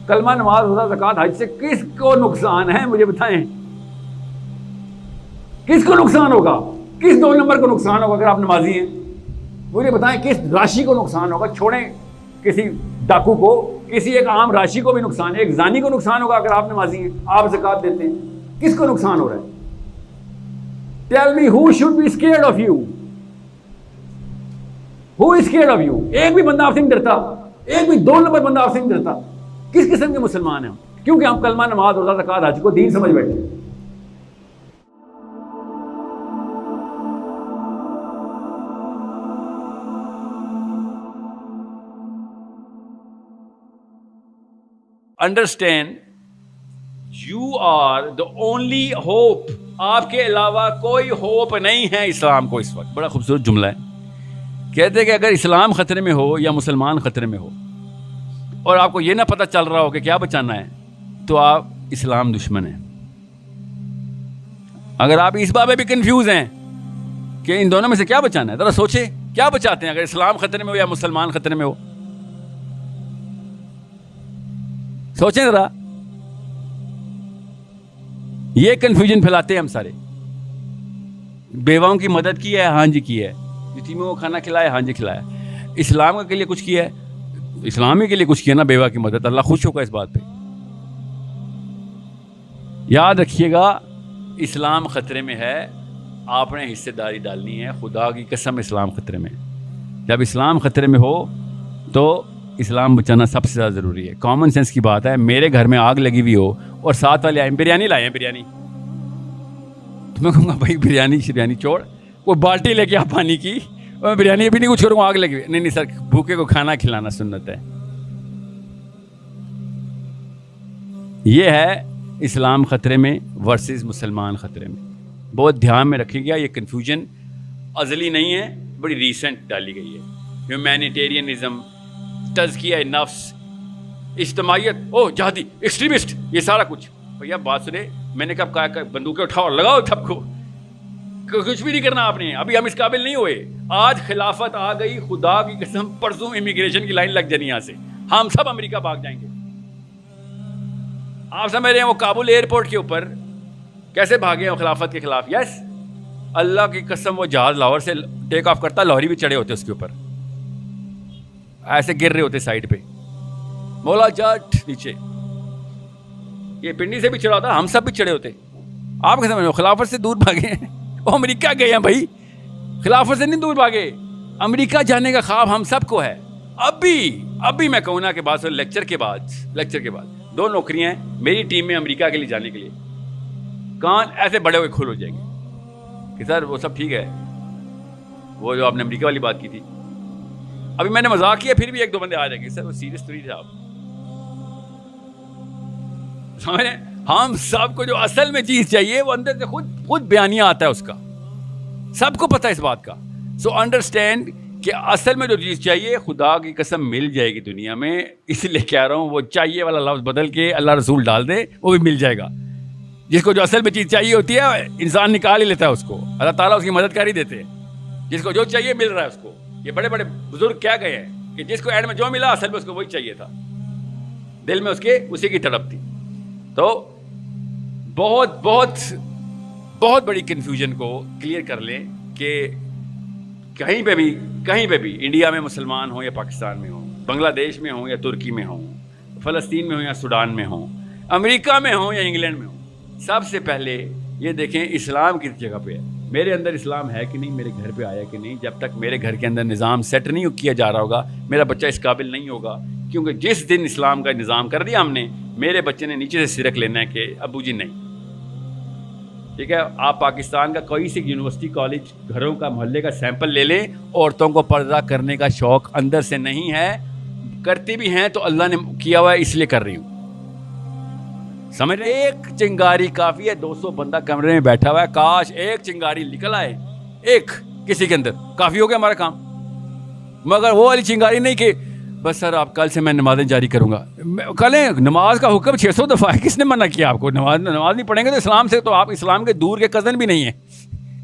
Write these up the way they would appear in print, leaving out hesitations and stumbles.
कलमा, नमाज, रोजा, ज़कात, हज से किसको नुकसान है मुझे बताएं? किसको नुकसान होगा? किस 2 नंबर को नुकसान होगा अगर आप नमाजी हैं? मुझे बताएं किस राशि को नुकसान होगा? छोड़ें किसी डाकू को, किसी एक आम राशि को भी नुकसान है, एक जानी को नुकसान होगा अगर आप नमाजी हैं, आप ज़कात देते हैं, किसको नुकसान हो रहा है? Tell me who should be scared of you? Who is scared of you? एक भी बंदा आपसे नहीं डरता, एक भी 2 नंबर बंदा आपसे नहीं डरता। किस किस्म के मुसलमान हैं? क्योंकि हम कलमा, नमाज, रोजा, ज़कात, हज को दीन समझ बैठे। Understand, you are the only hope. आपके अलावा कोई होप नहीं है इस्लाम को इस वक्त। बड़ा खूबसूरत जुमला है। कहते हैं कि अगर इस्लाम खतरे में हो या मुसलमान खतरे में हो और आपको यह ना पता चल रहा हो कि क्या बचाना है, तो आप इस्लाम दुश्मन हैं। अगर आप इस बात में भी कंफ्यूज हैं कि इन दोनों में से क्या बचाना है, जरा सोचे क्या बचाते हैं अगर इस्लाम खतरे में हो या मुसलमान खतरे में हो। सोचें जरा। ये कंफ्यूजन फैलाते हैं हम सारे। बेवाओं की मदद की है, हाँ जी की है। यतीमों को खाना खिलाया, हाँ जी खिलाया। इस्लाम के लिए कुछ किया है? इस्लाम ही के लिए कुछ किया ना, बेवा की मदद। अल्लाह खुश होगा इस बात पे। याद रखिएगा, इस्लाम खतरे में है, आपने हिस्सेदारी डालनी है। खुदा की कसम इस्लाम खतरे में। जब इस्लाम खतरे में हो तो इस्लाम बचाना सबसे ज़्यादा ज़रूरी है। कॉमन सेंस की बात है। मेरे घर में आग लगी हुई हो और साथ वाले आए बिरयानी लाए हैं, बिरयानी, तो मैं कहूँगा भाई बिरयानी छोड़, वो बाल्टी लेके आ पानी की, और मैं बिरयानी अभी नहीं कुछ करूँगा, आग लगी हुई। नहीं सर, भूखे को खाना खिलाना सुन्नत है। ये है इस्लाम खतरे में वर्सेस मुसलमान खतरे में। बहुत ध्यान में रखिएगा, ये कन्फ्यूजन अज़ली नहीं है, बड़ी रीसेंट डाली गई है। ह्यूमैनिटेरियनिज़म, तज़किया नफ्स, इज्तिमाइयत, ओ जहादी, एक्सट्रीमिस्ट, ये सारा कुछ। भैया बात सुने, मैंने कब कहा बंदूकें उठाओ और लगाओ सबको? कुछ भी नहीं करना आपने, अभी हम इस काबिल नहीं हुए। आज खिलाफत आ गई, खुदा की कसम परसों इमिग्रेशन की लाइन लग जानी, यहाँ से हम सब अमेरिका भाग जाएंगे। आप समझ रहे हैं वो काबुल एयरपोर्ट के ऊपर कैसे भागे हैं खिलाफत के खिलाफ? यस, अल्लाह की कसम वो जहाज लाहौर से टेक ऑफ करता, लाहौरी भी चढ़े होते उसके ऊपर, ऐसे गिर रहे होते साइड पे, मौला जट नीचे। ये पिंडी से भी चढ़ा होता, हम सब भी चढ़े होते। आप कैसे समझो? खिलाफत से दूर भागे हैं, वो अमेरिका गए हैं भाई, खिलाफत से नहीं दूर भागे। अमेरिका जाने का ख्वाब हम सबको है। अभी मैं कहूँ ना कि बाद लेक्चर के बाद 2 नौकरियां हैं मेरी टीम में अमेरिका के लिए जाने के लिए। कान ऐसे बड़े हुए खुल हो जाएंगे कि सर वो सब ठीक है, वो जो आपने अमेरिका वाली बात की थी, अभी मैंने मजाक किया, फिर भी 1-2 बंदे आ जाएंगे, सर वो सीरियस तो नहीं थे आप। समझ रहे? हम सबको जो असल में चीज चाहिए वो अंदर से खुद बयानिया आता है उसका, सबको पता है इस बात का। सो अंडरस्टैंड कि असल में जो चीज चाहिए खुदा की कसम मिल जाएगी दुनिया में। इसलिए कह रहा हूं, वो चाहिए वाला लफ्ज बदल के अल्लाह रसूल डाल दे, वो भी मिल जाएगा। जिसको जो असल में चीज चाहिए होती है इंसान निकाल ही लेता है उसको, अल्लाह ताला उसकी मदद कर ही देते हैं। जिसको जो चाहिए मिल रहा है उसको। ये बड़े बड़े बुजुर्ग क्या गए हैं कि जिसको एंड में जो मिला असल में उसको वही चाहिए था, दिल में उसके उसी की तड़प थी। तो बहुत बहुत बहुत बड़ी कन्फ्यूजन को क्लियर कर लें कि कहीं पे भी इंडिया में मुसलमान हो या पाकिस्तान में हो, बांग्लादेश में हो या तुर्की में हो, फ़लस्तीन में हो या सूडान में हो, अमेरिका में हो या इंग्लैंड में हो, सबसे पहले ये देखें इस्लाम किस जगह पे है। मेरे अंदर इस्लाम है कि नहीं, मेरे घर पे आया कि नहीं। जब तक मेरे घर के अंदर निज़ाम सेट नहीं किया जा रहा होगा, मेरा बच्चा इस काबिल नहीं होगा। क्योंकि जिस दिन इस्लाम का निज़ाम कर दिया हमने, मेरे बच्चे ने नीचे से सिरक लेना है कि अबू जी नहीं। ठीक है, आप पाकिस्तान का कोई सी यूनिवर्सिटी, कॉलेज, घरों का, मोहल्ले का सैंपल ले लें, औरतों को पर्दा करने का शौक़ अंदर से नहीं है। करती भी हैं तो अल्लाह ने किया हुआ है इसलिए कर रही हूँ। समझ रहे? एक चिंगारी काफ़ी है, 200 बंदा कमरे में बैठा हुआ है, काश एक चिंगारी निकल आए, एक किसी के अंदर, काफ़ी हो गया हमारा काम। मगर वो वाली चिंगारी नहीं कि बस सर आप कल से मैं नमाज़ें जारी करूँगा। कल नमाज का हुक्म 600 दफ़ा है, किसने मना किया आपको? नमाज नहीं पढ़ेंगे तो इस्लाम से तो आप इस्लाम के दूर के कज़न भी नहीं है।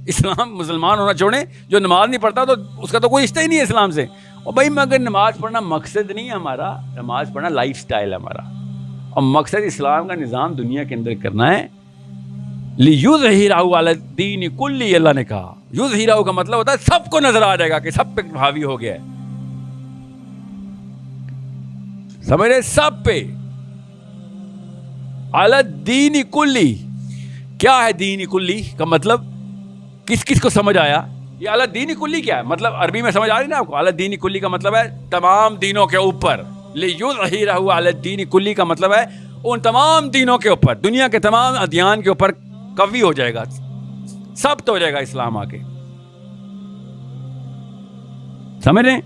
इस्लाम मुसलमान होना छोड़ें, जो नमाज नहीं पढ़ता तो उसका तो कोई रिश्ता ही नहीं है इस्लाम से। और भाई मगर नमाज पढ़ना मकसद नहीं है हमारा, नमाज पढ़ना लाइफ स्टाइल है हमारा। और मकसद इस्लाम का निज़ाम दुनिया के अंदर करना है। लियुज़हिरहु अला दीन कुल्ली, अल्लाह ने कहा। युज़हिरहु का मतलब होता है सबको नजर आ जाएगा कि सब पे हावी हो गया है, समझ रहे, सब पे। अला दीन कुल्ली, क्या है दीन कुल्ली का मतलब? किस किस को समझ आया? ये अला दीन कुल्ली क्या है मतलब? अरबी में समझ आ रही ना आपको? अला दीन कुल्ली का मतलब है तमाम दीनों के ऊपर। लियुज़हिरहु अला दीन कुल्ली का मतलब है उन तमाम दीनों के ऊपर, दुनिया के तमाम अदियान के ऊपर कवी हो जाएगा, सब तो हो जाएगा इस्लाम आके, समझ रहे?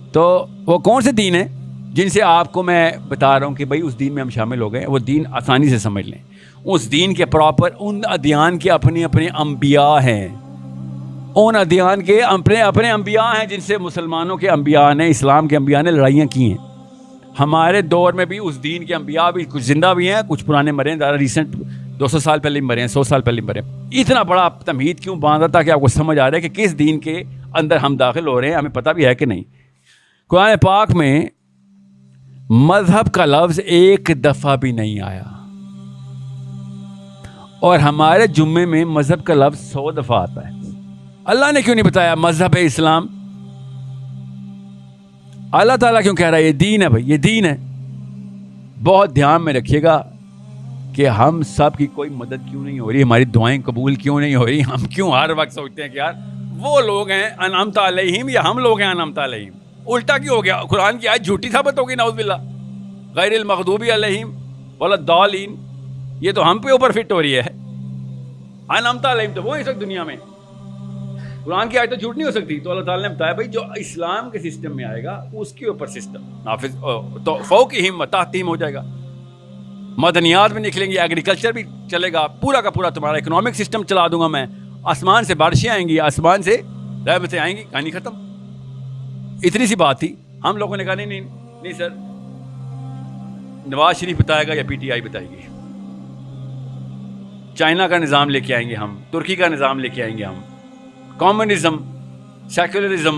तो वो कौन से दीन है जिनसे आपको मैं बता रहा हूं कि भाई उस दीन में हम शामिल हो गए, वो दीन आसानी से समझ लें। उस दीन के प्रॉपर उन अदियान के अपने अपने अंबिया हैं, उन अदियान के अपने अपने अंबिया हैं जिनसे मुसलमानों के अंबिया ने, इस्लाम के अंबिया ने लड़ाइयाँ की हैं। हमारे दौर में भी उस दीन के अंबिया भी कुछ जिंदा भी हैं, कुछ पुराने मरे हैं, ज़्यादा रिसेंट 200 साल पहले मरे हैं, 100 साल पहले मरे हैं। इतना बड़ा तमहीद क्यों बांधा ताकि आपको समझ आ रहा है कि किस दीन के अंदर हम दाखिल हो रहे हैं, हमें पता भी है कि नहीं। कुरान पाक में मजहब का लफ्ज़ एक दफ़ा भी नहीं आया, और हमारे जुम्मे में मजहब का लफ्ज़ 100 दफ़ा आता है। अल्लाह ने क्यों नहीं बताया मजहब है इस्लाम? अल्लाह ताला क्यों कह रहा है ये दीन है? भाई ये दीन है। बहुत ध्यान में रखिएगा कि हम सब की कोई मदद क्यों नहीं हो रही, हमारी दुआएं कबूल क्यों नहीं हो रही। हम क्यों हर वक्त सोचते हैं कि यार वो लोग हैं अनअमता अलैहिम या हम लोग हैं अनअमता अलैहिम। उल्टा क्यों हो गया? कुरान की आयत झूठी साबित होगी, नाउज़ुबिल्लाह। गैरिल मग़दूबी अलैहिम वलद्दालीन, ये तो हम पे ऊपर फिट हो रही है। अनअमता अलैहिम तो वो इस वक्त दुनिया में, कुरान की आयत तो झूठ नहीं हो सकती। तो अल्लाह ताला ने बताया भाई जो इस्लाम के सिस्टम में आएगा उसके ऊपर सिस्टम नाफिज तो फौक़िहिम व तहतीम हो जाएगा। मदनियात में निकलेंगे, एग्रीकल्चर भी चलेगा, पूरा का पूरा तुम्हारा इकोनॉमिक सिस्टम चला दूंगा मैं। आसमान से बारिशें आएंगी, आसमान से रहमतें आएंगी, कहानी खत्म। इतनी सी बात थी। हम लोगों ने कहा नहीं नहीं नहीं सर, नवाज शरीफ बताएगा या पीटीआई बताएगी। चाइना का निज़ाम लेके आएंगे हम, तुर्की का निज़ाम लेके आएंगे हम, communism, secularism,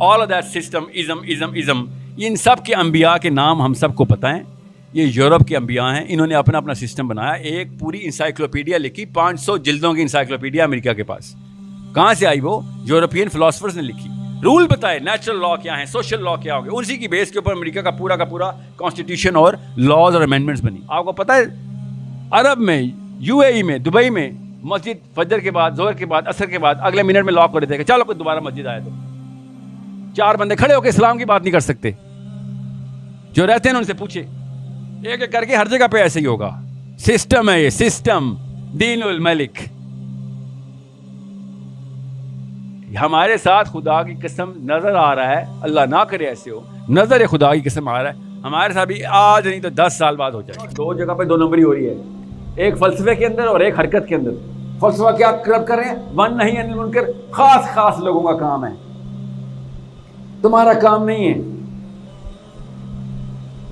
all of that system, ism. इन सब के अंबिया के नाम हम सबको पता हैं। ये यूरोप के अंबिया हैं, इन्होंने अपना अपना सिस्टम बनाया। एक पूरी इंसाइक्लोपीडिया लिखी, 500 जिल्दों की इंसाइक्लोपीडिया अमेरिका के पास। कहाँ से आई वो? यूरोपियन फिलोसफर्स ने लिखी। रूल बताए, नेचुरल लॉ क्या है, सोशल लॉ क्या हो गया, उसी की बेस के ऊपर अमेरिका का पूरा कॉन्स्टिट्यूशन और लॉज और अमेंडमेंट्स बनी। आपको पता है अरब में, यूएई में, दुबई में मस्जिद फजर के बाद, जोहर के बाद, असर के बाद अगले मिनट में लॉक कर देते हैं, चलो कोई दोबारा मस्जिद आए तो 4 बंदे खड़े होकर इस्लाम की बात नहीं कर सकते। जो रहते हैं उनसे पूछे, एक एक करके हर जगह पे ऐसे ही होगा। सिस्टम है ये, सिस्टम, दीनुल मलिक। हमारे साथ खुदा की कसम नजर आ रहा है, अल्लाह ना करे ऐसे हो, नजर खुदा की कसम आ रहा है हमारे साथ भी, आज नहीं तो 10 साल बाद हो जाएगा। 2 जगह पे 2 नंबरी हो रही है, एक फलसफे के अंदर और एक हरकत के अंदर। फलसफा क्या कर रहे हैं? वन नहीं अनिल मुनकर, खास लोगों का काम है, तुम्हारा काम नहीं है।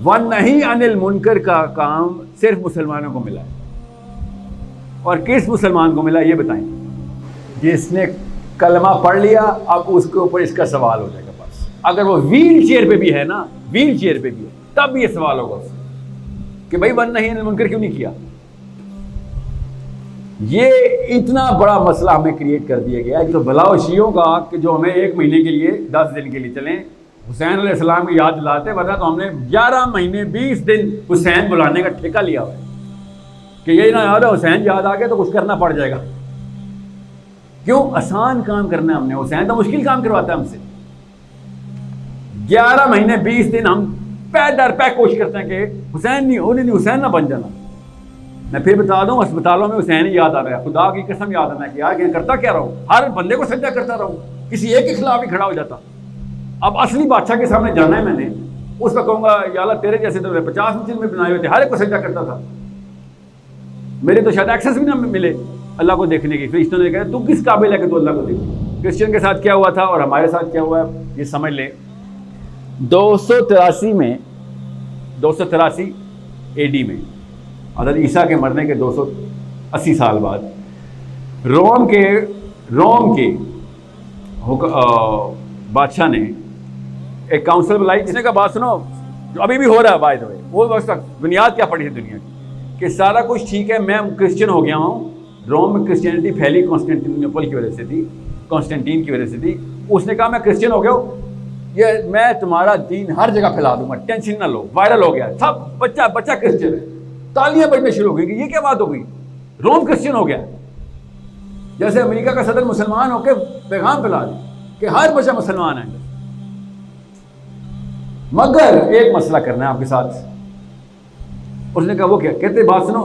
वन नहीं अनिल मुनकर का काम सिर्फ मुसलमानों को मिला है। और किस मुसलमान को मिला ये बताएं? जिसने कलमा पढ़ लिया, अब उसके ऊपर इसका सवाल हो जाएगा बस। अगर वो व्हील चेयर पे भी है ना, व्हील चेयर पे भी है, तब ये सवाल होगा उससे कि भाई वन नहीं अनिल मुनकर क्यों नहीं किया। ये इतना बड़ा मसला हमें क्रिएट कर दिया गया है। तो भलाओ शियों का कि जो हमें 1 महीने के लिए, 10 दिन के लिए चलें, हुसैन अलैहिस्सलाम की याद दिलाते, वरना तो हमने 11 महीने 20 दिन हुसैन बुलाने का ठेका लिया हुआ है कि यही ना याद है हुसैन याद आ गया तो कुछ करना पड़ जाएगा। क्यों? आसान काम करना है हमने, हुसैन तो मुश्किल काम करवाता है हमसे। 11 महीने 20 दिन हम पैदर पैक कोशिश करते हैं कि हुसैन नहीं होने, नहीं हुसैन ना बन जाना। मैं फिर बता दूं, अस्पतालों में हुसैन ही याद आ रहा है, खुदा की कसम याद आना है कि यार करता क्या रहूं, हर बंदे को सज्जा करता रहूं, किसी एक के खिलाफ ही खड़ा हो जाता। अब असली बादशाह के सामने जाना है मैंने, उस पर कहूंगा या अल्लाह तेरे जैसे तो 50 मंजिल में बनाए हुए थे, हर एक को सज्जा करता था, मेरे तो शायद एक्सेस भी ना मिले अल्लाह को देखने की। फिर ने कहा तू किस काबिल है कि तू अल्लाह को देखे। क्रिश्चियन के साथ क्या हुआ था और हमारे साथ क्या हुआ है ये समझ ले। 283 AD में, हज़रत ईसा के मरने के 280 साल बाद, रोम के बादशाह ने एक काउंसिल बुलाई, जिसने कहा बात सुनो, जो अभी भी हो रहा है बाय द वे, वो वक्त बुनियाद क्या पड़ी है दुनिया की कि सारा कुछ ठीक है, मैं क्रिश्चियन हो गया हूँ। रोम में क्रिश्चियनिटी फैली कॉन्स्टेंटिनोपल की वजह से थी, कॉन्स्टेंटीन की वजह से थी। उसने कहा मैं क्रिश्चियन हो गया हूँ, ये मैं तुम्हारा दीन हर जगह फैला दूंगा, टेंशन ना लो। वायरल हो गया, सब बच्चा बच्चा क्रिश्चियन है, तालियां बजने शुरू हो गई कि ये क्या बात हो गई, रोम क्रिश्चियन हो गया। जैसे अमेरिका का सदर मुसलमान होकर पैगाम फैला दे कि हर बच्चा मुसलमान है। मगर एक मसला करना है आपके साथ। उसने कहा वो क्या, कहते बात सुनो,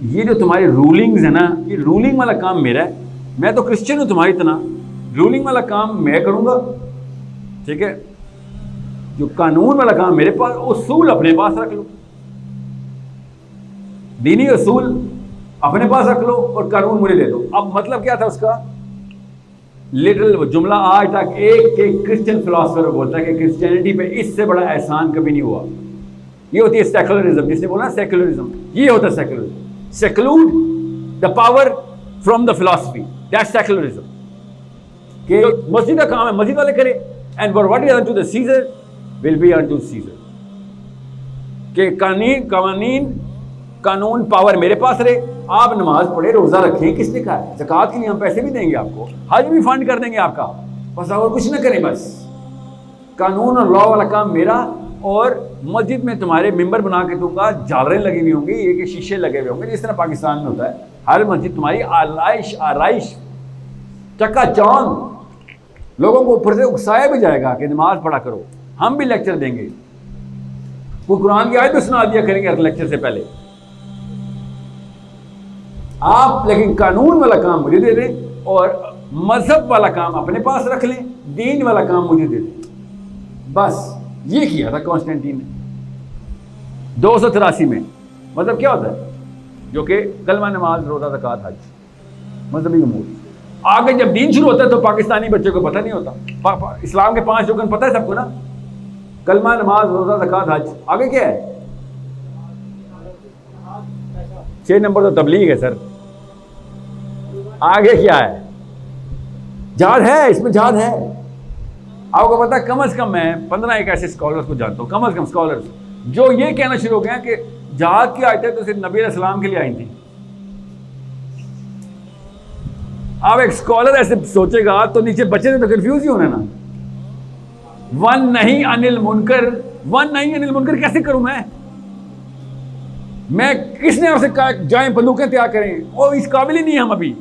ये जो तुम्हारी रूलिंग्स है ना, ये रूलिंग वाला काम मेरा है, मैं तो क्रिश्चियन हूं तुम्हारी तरह, रूलिंग वाला काम मैं करूंगा, ठीक है। जो कानून वाला काम मेरे पास, उसूल अपने पास रख लो, दीनी उसूल अपने पास रख लो और कानून मुझे दे दो। अब मतलब क्या था उसका, लिटरल जुमला आज तक एक क्रिश्चियन फिलोसफर बोलता है कि क्रिश्चियनिटी पे इससे बड़ा एहसान कभी नहीं हुआ। ये होती है सेकुलरिज्म, जिसने बोला सेकुलरिज्म, ये होता है secularism. Seclude the power from the philosophy, that's secularism. कि मस्जिद का काम है मस्जिद वाले करें, and what is unto the Caesar will be unto Caesar. कि कानून पावर मेरे पास रहे, आप नमाज पढ़े, रोजा रखें, किसने कहा है? ज़कात के लिए हम पैसे भी देंगे आपको, हज भी फंड कर देंगे आपका, बस और कुछ ना करें। बस कानून और लॉ वाला काम मेरा, और मस्जिद में तुम्हारे मेंबर बना के दूंगा, झालरें लगी हुई होंगी, ये कि शीशे लगे हुए होंगे, जिस तरह पाकिस्तान में होता है। हर मस्जिद तुम्हारी आराइश चकाचौंध, लोगों को ऊपर से उकसाया भी जाएगा कि नमाज पढ़ा करो, हम भी लेक्चर देंगे, वो कुरान की आयत भी सुना दिया करेंगे हर लेक्चर से पहले आप। लेकिन कानून वाला काम मुझे दे दें और मजहब वाला काम अपने पास रख लें, दीन वाला काम मुझे दे दें। बस ये किया था कॉन्स्टेंटीन ने 283 में। मतलब क्या होता है, जो कि कलमा, नमाज, रोजा, ज़कात, हज, मजहबी उमूर। आगे जब दीन शुरू होता है तो पाकिस्तानी बच्चों को पता नहीं होता। इस्लाम के 5 रुकन पता है सबको ना, कलमा, नमाज, रोजा, ज़कात, हज। आगे क्या है? 6 नंबर तो तबलीग है सर। आगे क्या है? जहाद है, इसमें जहाद है। आपको पता है, कम से कम मैं 15 एक ऐसे स्कॉलर्स को जानता हूँ, कम से कम स्कॉलर्स, जो ये कहना शुरू हो गए कि जहाद की आयतें तो सिर्फ नबी अलैहिस्सलाम के लिए आई थी। अब एक स्कॉलर ऐसे सोचेगा तो नीचे बच्चे ने तो कंफ्यूज ही होना ना। वन नहीं अनिल मुनकर कैसे करूं मैं किसने आपसे कहा जाएं बंदूकें तैयार करें? और इस काबिल ही नहीं हम अभी।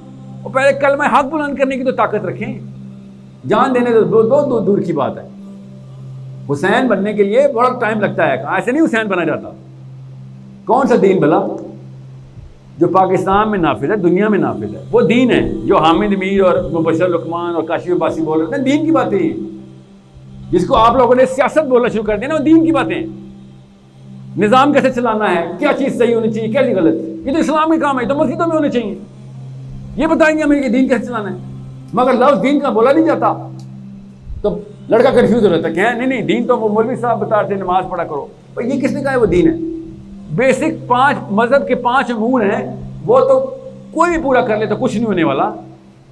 और पहले कलमा हक बुलंद करने की तो ताकत रखें, जान देने तो दो दूर की बात है। हुसैन बनने के लिए बड़ा टाइम लगता है, ऐसे नहीं हुसैन बना जाता। कौन सा दीन भला जो पाकिस्तान में नाफिज है, दुनिया में नाफिज है? वो दीन है जो हामिद मीर और मुबशर लुकमान और काशिफ अब्बासी बोल रहे थे, दीन की बातें हैं। जिसको आप लोगों ने सियासत बोलना शुरू कर दिया ना, वो दीन की बातें। निज़ाम कैसे चलाना है, क्या चीज़ सही होनी चाहिए, क्या चीज़ गलत, ये तो इस्लाम के काम है, तो मस्जिदों में होने चाहिए। ये बताएंगे हमें कि दीन कैसे चलाना है, मगर लफ्ज़ दीन का बोला नहीं जाता। तो लड़का कंफ्यूज हो जाता है, क्या नहीं दीन तो वो मौलवी साहब बता रहे थे नमाज पढ़ा करो, पर ये किसने कहा है वो दीन है? बेसिक 5 मजहब के 5 अमूर हैं, वो तो कोई भी पूरा कर ले तो कुछ नहीं होने वाला।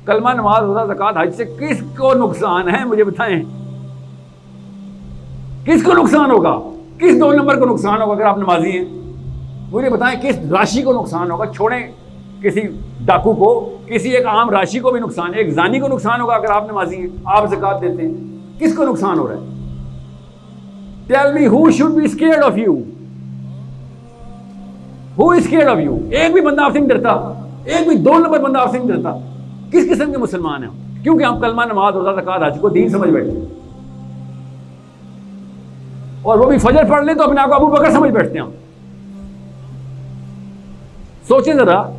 कलमा, नमाज, रोज़ा, ज़कात, हज से किसको नुकसान है मुझे बताएं? किसको नुकसान होगा? किस 2 नंबर को नुकसान होगा अगर आप नमाजी हैं? मुझे बताएं किस राशि को नुकसान होगा? छोड़ें किसी डाकू को, किसी एक आम राशि को भी नुकसान है, एक जानी को नुकसान होगा अगर आप नमाजी हैं, आप ज़कात देते हैं, किसको नुकसान हो रहा है? Tell me who should be scared of you? Who is scared of you? एक भी बंदा आपसे नहीं डरता, एक भी 2 नंबर बंदा आपसे नहीं डरता। किस किस्म के मुसलमान हैं? क्योंकि हम कलमा, नमाज, रोज़ा, ज़कात, हज को दीन समझ बैठे हैं, और वो भी फजर पढ़ लें तो अपने आप को अबू बकर समझ बैठते हैं। सोचें जरा,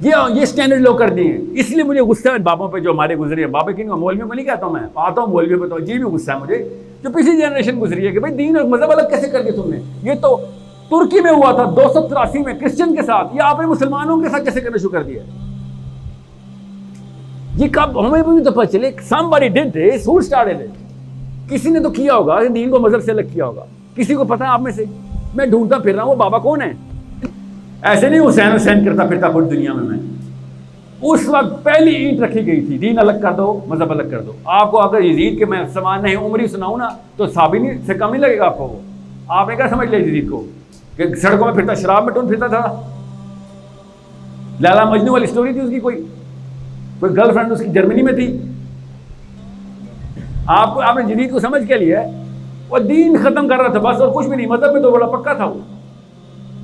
ये स्टैंडर्ड लोग कर दिए हैं। इसलिए मुझे गुस्सा है बाबों पे जो हमारे गुजरे हैं। बाबा की मौलवियों को नहीं कहता हूं मैं, आता हूं मौलवियों पे, तो जी भी गुस्सा है मुझे जो पिछली जनरेशन गुजरी है कि भाई दीन और मजहब अलग कैसे कर दिया तुमने। ये तो तुर्की में हुआ था 283 में क्रिश्चियन के साथ, ये आपने मुसलमानों के साथ कैसे करना शुरू कर दिया? ये कब हमें भी तो पता चले? somebody did this, who started it? किसी ने तो किया होगा, दीन को मजहब से अलग किया होगा। किसी को पता है आप में से? मैं ढूंढता फिर रहा हूं वो बाबा कौन है। ऐसे नहीं हुसैन करता फिरता पूरी दुनिया में मैं। उस वक्त पहली ईंट रखी गई थी, दीन अलग कर दो, मजहब अलग कर दो। आपको अगर यजीद के मैं समान नहीं उमरी सुनाऊं ना तो साबिनी से कम नहीं लगेगा आपको वो। आपने क्या समझ लिया यजीद को कि सड़कों में फिरता, शराब में टून फिरता था? लैला मजनू वाली स्टोरी थी उसकी, कोई गर्लफ्रेंड उसकी जर्मनी में थी। आपने यजीद को समझ क्या लिया? वो दीन खत्म कर रहा था बस, और कुछ भी नहीं। मजहब में तो बड़ा पक्का था वो,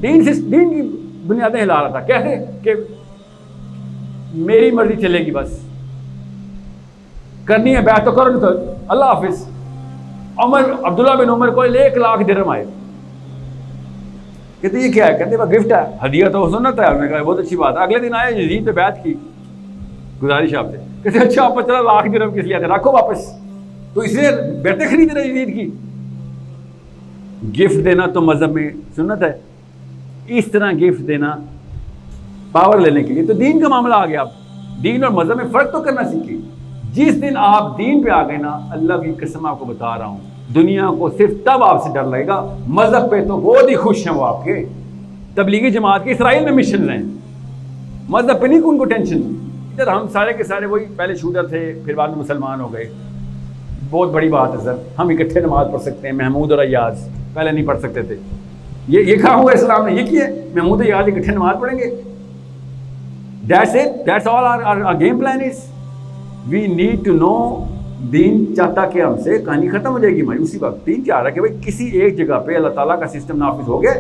दीन की बुनियादें हिला रहा था। कैसे कि मेरी मर्जी चलेगी, बस करनी है बैत तो करो, नहीं तो अल्लाह हाफिज। अब्दुल्ला बिन उमर को 1 लाख दिरहम आए। कहते ये क्या है? कहते वह गिफ्ट है, हदिया तो सुन्नत है। हमने कहा बहुत अच्छी बात है। अगले दिन आए, यजीद पे बैत की, गुजारिश आपसे। कहते अच्छा आप 15 लाख दिरहम किस लिए आते, रखो वापस। तो इसलिए बैठे खरीद रहे यजीद की। गिफ्ट देना तो मजहब में सुन्नत है, इस तरह गिफ्ट देना पावर लेने के लिए तो दीन का मामला आ गया। आप दीन और मजहब में फर्क तो करना सीखिए। जिस दिन आप दीन पे आ गए ना, अल्लाह की कसम आपको बता रहा हूं, दुनिया को सिर्फ तब आपसे डर लगेगा, मजहब पे तो बहुत ही खुश हैं वो आपके। तबलीगी जमात के इसराइल में मिशन हैं, मजहब पे नहीं उनको टेंशन। इधर हम सारे के सारे वही पहले शूटर थे, फिर बाद में मुसलमान हो गए। बहुत बड़ी बात है सर, हम इकट्ठे नमाज पढ़ सकते हैं। महमूद और अयाज पहले नहीं पढ़ सकते थे। ये कहा हुआ इस्लाम ने, ये किया महमूद अयाज इकट्ठे नमाज पढ़ेंगे। That's it, that's all our game plan is. We need to know. दीन चाहता कि हमसे कहानी खत्म हो जाएगी हमारी उसी वक्त। दीन चाह रहा है कि भाई किसी एक जगह पे अल्लाह ताला का सिस्टम नाफिज हो गया,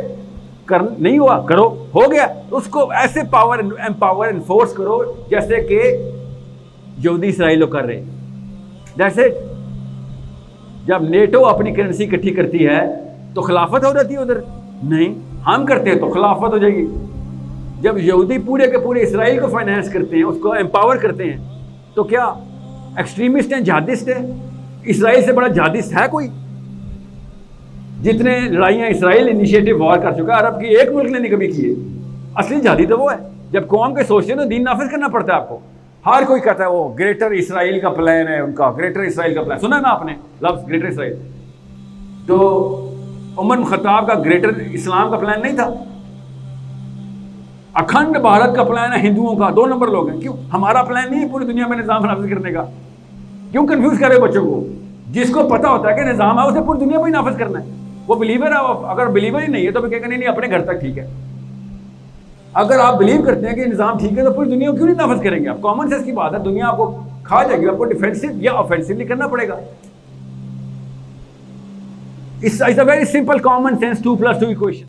कर नहीं हुआ करो, हो गया उसको ऐसे पावर एम्पावर एनफोर्स करो जैसे कि यहूदी इसराइल लोग कर रहे हैं। That's it. जब नेटो अपनी करेंसी इकट्ठी करती है तो खिलाफत हो जाती है उधर? नहीं, हम करते हैं तो खिलाफत हो जाएगी। जब यहूदी पूरे के पूरे इसराइल को फाइनेंस करते हैं, उसको एम्पावर करते हैं, तो क्या एक्सट्रीमिस्ट हैं, जिहादिस्ट हैं? इसराइल से बड़ा जिहादिस्ट है कोई? जितने लड़ाइयाँ इसराइल इनिशिएटिव वॉर कर चुका है, अरब की एक मुल्क ने नहीं कभी किए। असली जिहादी तो वो है। जब कौम के सोचते हैं तो दीन नाफिज करना पड़ता है आपको। हर कोई कहता है वो ग्रेटर इसराइल का प्लान है उनका, ग्रेटर इसराइल का प्लान। सुना ना आपने लफ्ज ग्रेटर इसराइल? तो उमर खत्ताब का ग्रेटर इस्लाम का प्लान नहीं था? अखंड भारत का प्लान है हिंदुओं का, 2 नंबर लोग हैं। क्यों? हमारा प्लान नहीं है पूरी दुनिया में निजाम नाफिज करने का। क्यों कंफ्यूज करे बच्चों को? जिसको पता होता है कि निजाम है उसे पूरी दुनिया में ही नाफिज करना है। वो बिलीवर है। अगर बिलीवर ही नहीं है तो फिर कहेगा नहीं अपने घर तक ठीक है। अगर आप बिलीव करते हैं कि निजाम ठीक है तो पूरी दुनिया को क्यों नहीं नाफिज करेंगे आप? कॉमन सेंस की बात है। दुनिया आपको खा जाएगी, आपको डिफेंसिव या ऑफेंसिवली करना पड़ेगा। It's a very simple common sense 2 + 2 equation.